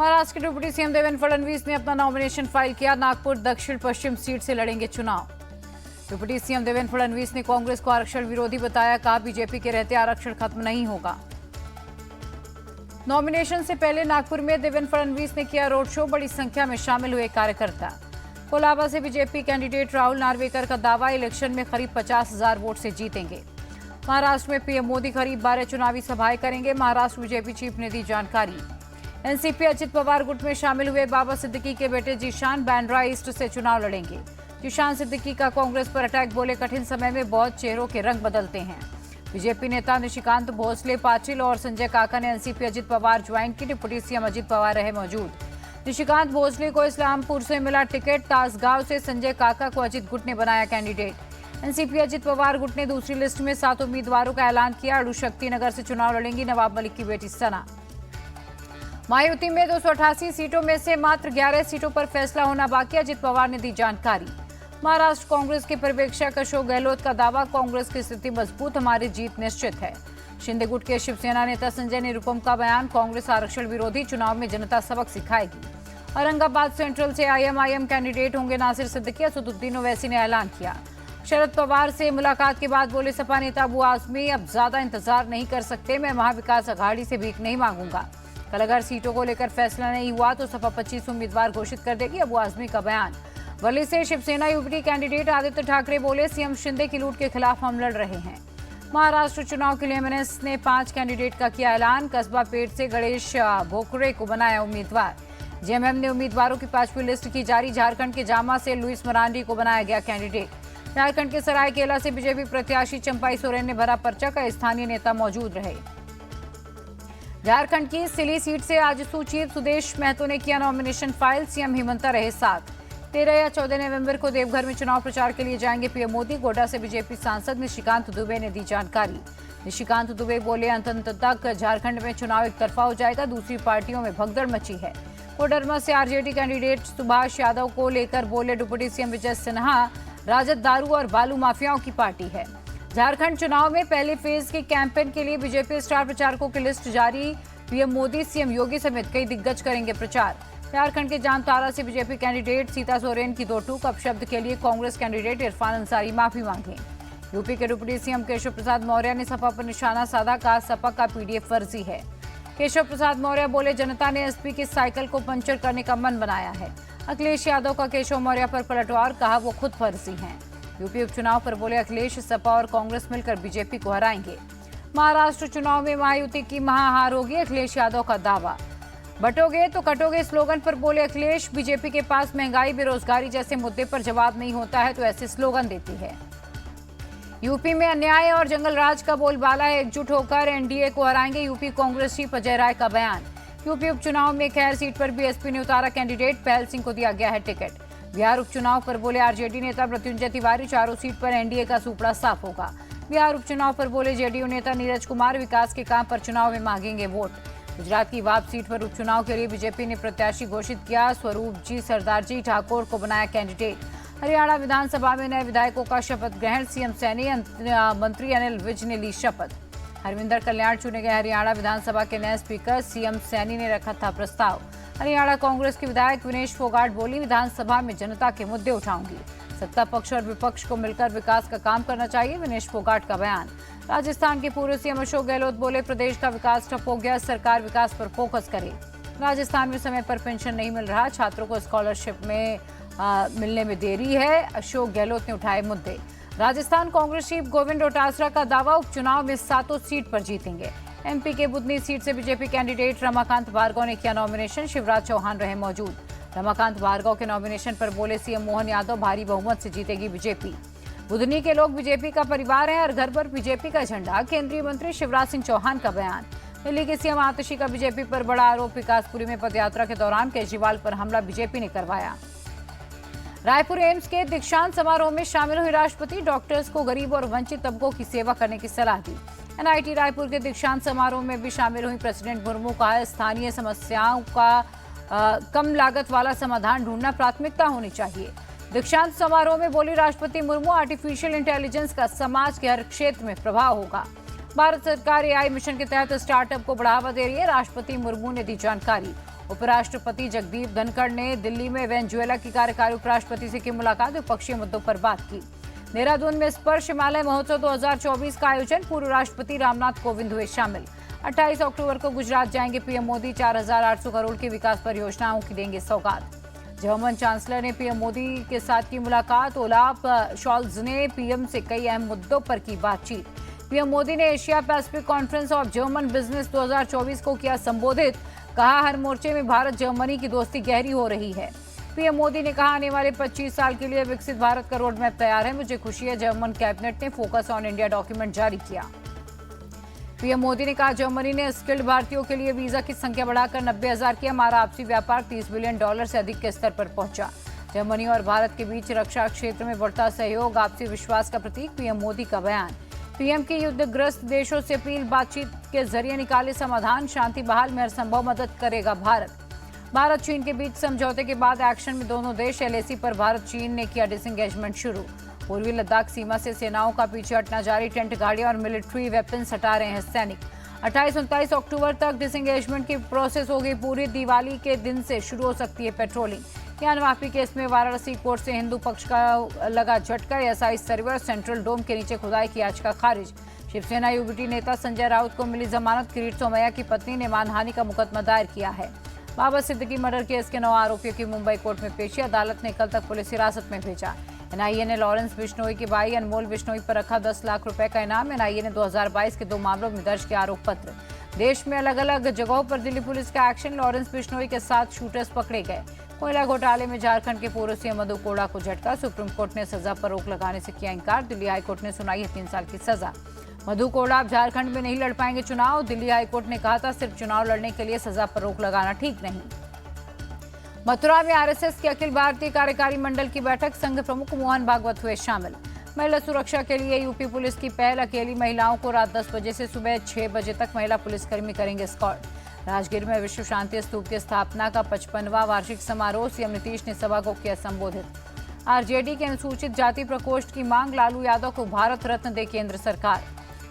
महाराष्ट्र के deputy CM Devendra Fadnavis ने अपना नॉमिनेशन फाइल किया। नागपुर दक्षिण पश्चिम सीट से लड़ेंगे चुनाव। डिप्टी सीएम देवेंद्र फडणवीस ने कांग्रेस को आरक्षण विरोधी बताया। कहा बीजेपी के रहते आरक्षण खत्म नहीं होगा। नॉमिनेशन से पहले नागपुर में देवेंद्र फडणवीस ने किया रोड शो। बड़ी संख्या में शामिल हुए कार्यकर्ता। कोलाबा से बीजेपी कैंडिडेट राहुल नार्वेकर का दावा, इलेक्शन में करीब 50,000 वोट से जीतेंगे। महाराष्ट्र में पीएम मोदी करीब 12 चुनावी सभाएं करेंगे। महाराष्ट्र बीजेपी चीफ ने दी जानकारी। एनसीपी अजित पवार गुट में शामिल हुए बाबा सिद्दीकी के बेटे जीशान बांद्रा ईस्ट से चुनाव लड़ेंगे। जीशान सिद्दीकी का कांग्रेस पर अटैक, बोले कठिन समय में बहुत चेहरों के रंग बदलते हैं। बीजेपी नेता निशिकांत भोसले, पाटिल और संजय काका ने एनसीपी अजित पवार ज्वाइन की। डिप्टी सीएम अजित पवार रहे मौजूद। निशिकांत भोसले को इस्लामपुर से मिला टिकट। तासगांव से संजय काका को अजित गुट ने बनाया कैंडिडेट। एनसीपी अजित पवार गुट ने दूसरी लिस्ट में 7 उम्मीदवारों का ऐलान किया। अड़ुशक्ति नगर से चुनाव लड़ेंगी नवाब मलिक की बेटी सना। महायुति में 288 सीटों में से मात्र 11 सीटों पर फैसला होना बाकी। अजित पवार ने दी जानकारी। महाराष्ट्र कांग्रेस के पर्यवेक्षक अशोक गहलोत का दावा, कांग्रेस की स्थिति मजबूत, हमारी जीत निश्चित है। शिंदे गुट के शिवसेना नेता संजय निरुपम का बयान, कांग्रेस आरक्षण विरोधी, चुनाव में जनता सबक सिखाएगी। औरंगाबाद सेंट्रल से आईएमआईएम कैंडिडेट होंगे नासिर सिद्दीकी। असदुद्दीन ओवैसी ने ऐलान किया। शरद पवार से मुलाकात के बाद बोले सपा नेता अबू आजमी, अब ज्यादा इंतजार नहीं कर सकते, मैं महाविकास अघाड़ी से भीख नहीं मांगूंगा। कल अगर सीटों को लेकर फैसला नहीं हुआ तो सपा 25 उम्मीदवार घोषित कर देगी। अबू आजमी का बयान। वर्ली से शिवसेना यूपी कैंडिडेट आदित्य ठाकरे बोले, सीएम शिंदे की लूट के खिलाफ हम लड़ रहे हैं। महाराष्ट्र चुनाव के लिए एमएनएस ने 5 कैंडिडेट का किया ऐलान। कस्बा पेट से गणेश भोकरे को बनाया उम्मीदवार। जेएमएम ने उम्मीदवारों की 5वीं लिस्ट की जारी। झारखंड के जामा से लुइस मरांडी को बनाया गया कैंडिडेट। झारखंड के सरायकेला से बीजेपी प्रत्याशी चंपाई सोरेन ने भरा पर्चा। का स्थानीय नेता मौजूद रहे। झारखंड की सिली सीट से आजसू चीफ सुदेश महतो ने किया नॉमिनेशन फाइल। सीएम हिमंता रहे साथ। 13 या 14 नवंबर को देवघर में चुनाव प्रचार के लिए जाएंगे पीएम मोदी। गोड्डा से बीजेपी सांसद निशिकांत दुबे ने दी जानकारी। निशिकांत दुबे बोले, अंत तक झारखंड में चुनाव एक तरफा हो जाएगा, दूसरी पार्टियों में भगदड़ मची है। कोडरमा से आरजेडी कैंडिडेट सुभाष यादव को लेकर बोले डिप्टी सीएम विजय सिन्हा, राजद दारू और बालू माफियाओं की पार्टी है। झारखंड चुनाव में पहले फेज के कैंपेन के लिए बीजेपी स्टार प्रचारकों की लिस्ट जारी। पीएम मोदी, सीएम योगी समेत कई दिग्गज करेंगे प्रचार। झारखंड के जामताड़ा से बीजेपी कैंडिडेट सीता सोरेन की दो टूक। अपशब्द के लिए कांग्रेस कैंडिडेट इरफान अंसारी माफी मांगे। यूपी के डिप्टी सीएम केशव प्रसाद मौर्य ने सपा पर निशाना साधा। कहा सपा का पीडीएफ फर्जी है। केशव प्रसाद मौर्य बोले, जनता ने एसपी की साइकिल को पंचर करने का मन बनाया है। अखिलेश यादव का केशव मौर्य पर पलटवार, कहा वो खुद फर्जी हैं। यूपी उपचुनाव पर बोले अखिलेश, सपा और कांग्रेस मिलकर बीजेपी को हराएंगे। महाराष्ट्र चुनाव में महायुति की महाहार होगी, अखिलेश यादव का दावा। बटोगे तो कटोगे स्लोगन पर बोले अखिलेश, बीजेपी के पास महंगाई बेरोजगारी जैसे मुद्दे पर जवाब नहीं होता है तो ऐसे स्लोगन देती है। यूपी में अन्याय और जंगलराज का बोलबाला है, एकजुट होकर एनडीए को हराएंगे। यूपी कांग्रेस चीफ अजय राय का बयान। यूपी उपचुनाव में खैर सीट पर बीएसपी ने उतारा कैंडिडेट, पहल सिंह को दिया गया है टिकट। बिहार उपचुनाव पर बोले आरजेडी नेता मृत्युंजय तिवारी, चारों सीट पर एनडीए का सुपड़ा साफ होगा। बिहार उपचुनाव पर बोले जेडीयू नेता नीरज कुमार, विकास के काम पर चुनाव में मांगेंगे वोट। गुजरात की वाप सीट पर उपचुनाव के लिए बीजेपी ने प्रत्याशी घोषित किया। स्वरूप जी सरदारजी ठाकुर को बनाया कैंडिडेट। हरियाणा विधानसभा में नए विधायकों का शपथ ग्रहण। सीएम सैनी, मंत्री अनिल विज ने ली शपथ। हरविंदर कल्याण चुने गए हरियाणा विधानसभा के नए स्पीकर। सीएम सैनी ने रखा था प्रस्ताव। हरियाणा कांग्रेस के विधायक विनेश फोगाट बोली, विधानसभा में जनता के मुद्दे उठाऊंगी। सत्ता पक्ष और विपक्ष को मिलकर विकास का काम करना चाहिए, विनेश फोगाट का बयान। राजस्थान के पूर्व सीएम अशोक गहलोत बोले, प्रदेश का विकास ठप हो गया, सरकार विकास पर फोकस करे। राजस्थान में समय पर पेंशन नहीं मिल रहा, छात्रों को स्कॉलरशिप में मिलने में देरी है। अशोक गहलोत ने उठाए मुद्दे। राजस्थान कांग्रेस चीफ गोविंद डोटासरा का दावा, उपचुनाव में 7 सीट पर जीतेंगे। एमपी के बुधनी सीट से बीजेपी कैंडिडेट रमाकांत भार्गव ने किया नॉमिनेशन। शिवराज चौहान रहे मौजूद। रमाकांत भार्गव के नॉमिनेशन पर बोले सीएम मोहन यादव, भारी बहुमत से जीतेगी बीजेपी। बुधनी के लोग बीजेपी का परिवार हैं, हर घर पर बीजेपी का झंडा। केंद्रीय मंत्री शिवराज सिंह चौहान का बयान। दिल्ली के सीएम आतिशी का बीजेपी पर बड़ा आरोप। विकासपुरी में पदयात्रा के दौरान केजरीवाल पर हमला बीजेपी ने करवाया। रायपुर एम्स के दीक्षांत समारोह में शामिल हुए राष्ट्रपति, डॉक्टर्स को गरीब और वंचित तबकों की सेवा करने की सलाह दी। एनआईटी रायपुर के दीक्षांत समारोह में भी शामिल हुई प्रेसिडेंट मुर्मू। कहा, स्थानीय समस्याओं का कम लागत वाला समाधान ढूंढना प्राथमिकता होनी चाहिए। दीक्षांत समारोह में बोली राष्ट्रपति मुर्मू, आर्टिफिशियल इंटेलिजेंस का समाज के हर क्षेत्र में प्रभाव होगा। भारत सरकार एआई मिशन के तहत स्टार्टअप को बढ़ावा दे रही है, राष्ट्रपति मुर्मू ने दी जानकारी। उपराष्ट्रपति जगदीप धनखड़ ने दिल्ली में वेनेजुएला की कार्यकारी उपराष्ट्रपति से की मुलाकात, द्विपक्षीय मुद्दों पर बात की। देहरादून में स्पर्श हिमालय महोत्सव 2024 का आयोजन, पूर्व राष्ट्रपति रामनाथ कोविंद हुए शामिल। 28 अक्टूबर को गुजरात जाएंगे पीएम मोदी, 4,800 करोड़ की विकास परियोजनाओं की देंगे सौगात। जर्मन चांसलर ने पीएम मोदी के साथ की मुलाकात, ओलाफ शॉल्ज ने पीएम से कई अहम मुद्दों पर की बातचीत। पीएम मोदी ने Asia Pacific conference of German business 2024 को किया संबोधित, कहा हर मोर्चे में भारत जर्मनी की दोस्ती गहरी हो रही है। पीएम मोदी ने कहा आने वाले 25 साल के लिए विकसित भारत का रोड मैप तैयार है, मुझे खुशी है जर्मन कैबिनेट ने फोकस ऑन इंडिया डॉक्यूमेंट जारी किया। पीएम मोदी ने कहा जर्मनी ने स्किल्ड भारतीयों के लिए वीजा की संख्या बढ़ाकर 90,000 की, हमारा आपसी व्यापार $30 बिलियन से अधिक के स्तर पर पहुंचा। जर्मनी और भारत के बीच रक्षा क्षेत्र में बढ़ता सहयोग आपसी विश्वास का प्रतीक, पीएम मोदी का बयान। पीएम की युद्धग्रस्त देशों से अपील, बातचीत के जरिए निकाले समाधान, शांति बहाल में हर संभव मदद करेगा भारत चीन के बीच समझौते के बाद एक्शन में दोनों देश, एलएसी पर भारत चीन ने किया डिसएंगेजमेंट शुरू। पूर्वी लद्दाख सीमा से सेनाओं का पीछे हटना जारी, टेंट गाड़ियां और मिलिट्री वेपन्स हटा रहे हैं सैनिक। 28-29 अक्टूबर तक डिसएंगेजमेंट की प्रोसेस हो गई पूरी, दिवाली के दिन से शुरू हो सकती है पेट्रोलिंग। ज्ञान वापी केस में वाराणसी कोर्ट से हिंदू पक्ष का लगा झटका, एसआई सर्वर सेंट्रल डोम के नीचे खुदाई की याचिका खारिज। शिवसेना यूबीटी नेता संजय राउत को मिली जमानत, किरीट सोमैया की पत्नी ने मानहानि का मुकदमा दायर किया है। बाबा सिद्दीकी मर्डर केस के 9 आरोपियों की मुंबई कोर्ट में पेशी, अदालत ने कल तक पुलिस हिरासत में भेजा। एनआईए ने लॉरेंस बिश्नोई के भाई अनमोल बिश्नोई पर रखा 10 लाख रुपए का इनाम। एनआईए ने 2022 के 2 मामलों में दर्ज किया आरोप पत्र। देश में अलग अलग जगहों पर दिल्ली पुलिस का एक्शन, लॉरेंस बिश्नोई के 7 शूटर्स पकड़े गए। कोयला घोटाले में झारखंड के पूर्व सीएम मधु कोड़ा को झटका, सुप्रीम कोर्ट ने सजा पर रोक लगाने से किया इंकार, दिल्ली हाईकोर्ट ने सुनाई है 3 साल की सजा। मधु कोड़ा अब झारखंड में नहीं लड़ पाएंगे चुनाव, दिल्ली हाईकोर्ट ने कहा था सिर्फ चुनाव लड़ने के लिए सजा पर रोक लगाना ठीक नहीं। मथुरा में आरएसएस के अखिल भारतीय कार्यकारी मंडल की बैठक, संघ प्रमुख मोहन भागवत हुए शामिल। महिला सुरक्षा के लिए यूपी पुलिस की पहल, अकेली महिलाओं को रात 10 बजे से सुबह 6 बजे तक महिला पुलिसकर्मी करेंगे एस्कॉर्ट। राजगीर में विश्व शांति स्तूप की स्थापना का 55वां वार्षिक समारोह, सीएम नीतीश ने सभा को किया संबोधित। आरजेडी के अनुसूचित जाति प्रकोष्ठ की मांग, लालू यादव को भारत रत्न दे केंद्र सरकार।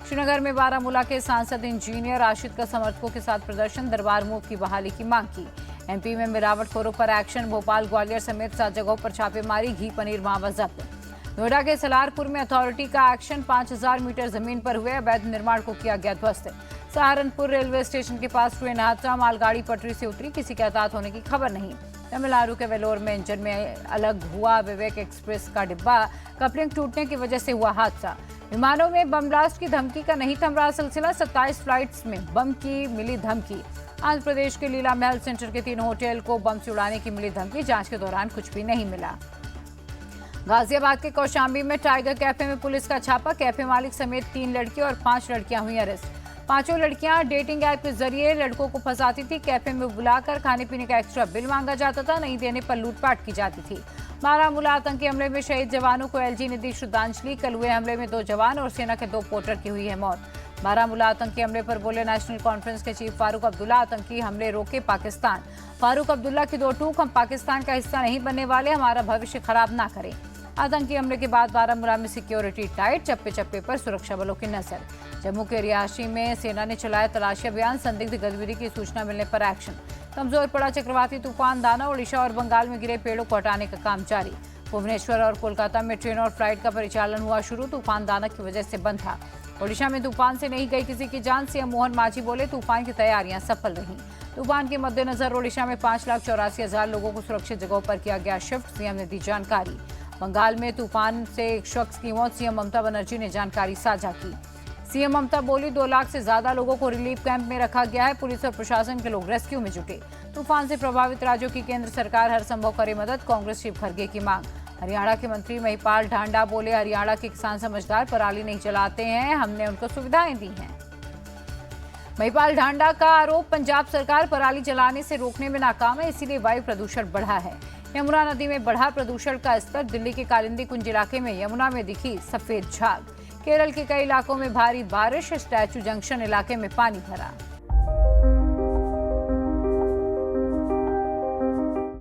श्रीनगर में बारामूला के सांसद इंजीनियर आशित का समर्थकों के साथ प्रदर्शन, दरबार मूव की बहाली की मांग की। एमपी में मिलावटखोरों पर एक्शन, भोपाल ग्वालियर समेत 7 जगहों पर छापेमारी, घी पनीर मावा जब्त। नोएडा के सलारपुर में अथॉरिटी का एक्शन, 5000 मीटर जमीन पर हुए अवैध निर्माण को किया गया ध्वस्त। सहारनपुर रेलवे स्टेशन के पास ट्रेन हादसा, मालगाड़ी पटरी से उतरी, किसी के हताहत होने की खबर नहीं। तमिलनाडु के वेलोर में इंजन में अलग हुआ विवेक एक्सप्रेस का डिब्बा, कपलिंग टूटने की वजह से हुआ हादसा। विमानों में बम ब्लास्ट की धमकी का नहीं थम रहा सिलसिला, 27 फ्लाइट्स में बम की मिली धमकी। आंध्र प्रदेश के लीला महल सेंटर के 3 होटल को बम से उड़ाने की मिली धमकी, जांच के दौरान कुछ भी नहीं मिला। गाजियाबाद के कौशाम्बी में टाइगर कैफे में पुलिस का छापा, कैफे मालिक समेत 3 लड़कियां और 5 लड़कियां हुई अरेस्ट। 5 लड़कियां डेटिंग ऐप के जरिए लड़कों को फंसाती थी, कैफे में बुलाकर खाने पीने का एक्स्ट्रा बिल मांगा जाता था, नहीं देने पर लूटपाट की जाती थी। बारामूला आतंकी हमले में शहीद जवानों को एलजी ने दी श्रद्धांजलि, कल हुए हमले में 2 जवान और सेना के 2 पोर्टर की हुई है मौत। बारामूला आतंकी हमले पर बोले नेशनल कॉन्फ्रेंस के चीफ फारूक अब्दुल्ला, आतंकी हमले रोके पाकिस्तान। फारूक अब्दुल्ला की 2 टूक, हम पाकिस्तान का हिस्सा नहीं बनने वाले, हमारा भविष्य खराब ना करें। आतंकी हमले के बाद बारामूला में सिक्योरिटी टाइट, चप्पे चप्पे पर सुरक्षा बलों की नजर। जम्मू के रिहायशी में सेना ने चलाया तलाशी अभियान, संदिग्ध गतिविधि की सूचना मिलने पर एक्शन। कमजोर पड़ा चक्रवाती तूफान दाना, ओडिशा और बंगाल में गिरे पेड़ों को हटाने का काम जारी। भुवनेश्वर और कोलकाता में ट्रेन और फ्लाइट का परिचालन हुआ शुरू, तूफान दाना की वजह से बंद था। ओडिशा में तूफान से नहीं गई किसी की जान, सीएम मोहन मांझी बोले तूफान की तैयारियां सफल रहीं। तूफान के मद्देनजर ओडिशा में 5,84,000 लोगों को सुरक्षित जगहों पर किया गया शिफ्ट, सीएम ने दी जानकारी। बंगाल में तूफान से एक शख्स की मौत, सीएम ममता बनर्जी ने जानकारी साझा की। सीएम ममता बोली 2 लाख से ज्यादा लोगों को रिलीफ कैंप में रखा गया है, पुलिस और प्रशासन के लोग रेस्क्यू में जुटे। तूफान से प्रभावित राज्यों की केंद्र सरकार हर संभव करे मदद, कांग्रेस शिव खरगे की मांग। हरियाणा के मंत्री महिपाल ढांडा बोले हरियाणा के किसान समझदार, पराली नहीं जलाते हैं, हमने उनको सुविधाएं दी हैं। महिपाल ढांडा का आरोप, पंजाब सरकार पराली जलाने से रोकने में नाकाम है, इसीलिए वायु प्रदूषण बढ़ा है। यमुना नदी में बढ़ा प्रदूषण का स्तर, दिल्ली के कालिंदी कुंज इलाके में यमुना में दिखी सफेद झाग। केरल के कई इलाकों में भारी बारिश, स्टैचू जंक्शन इलाके में पानी भरा।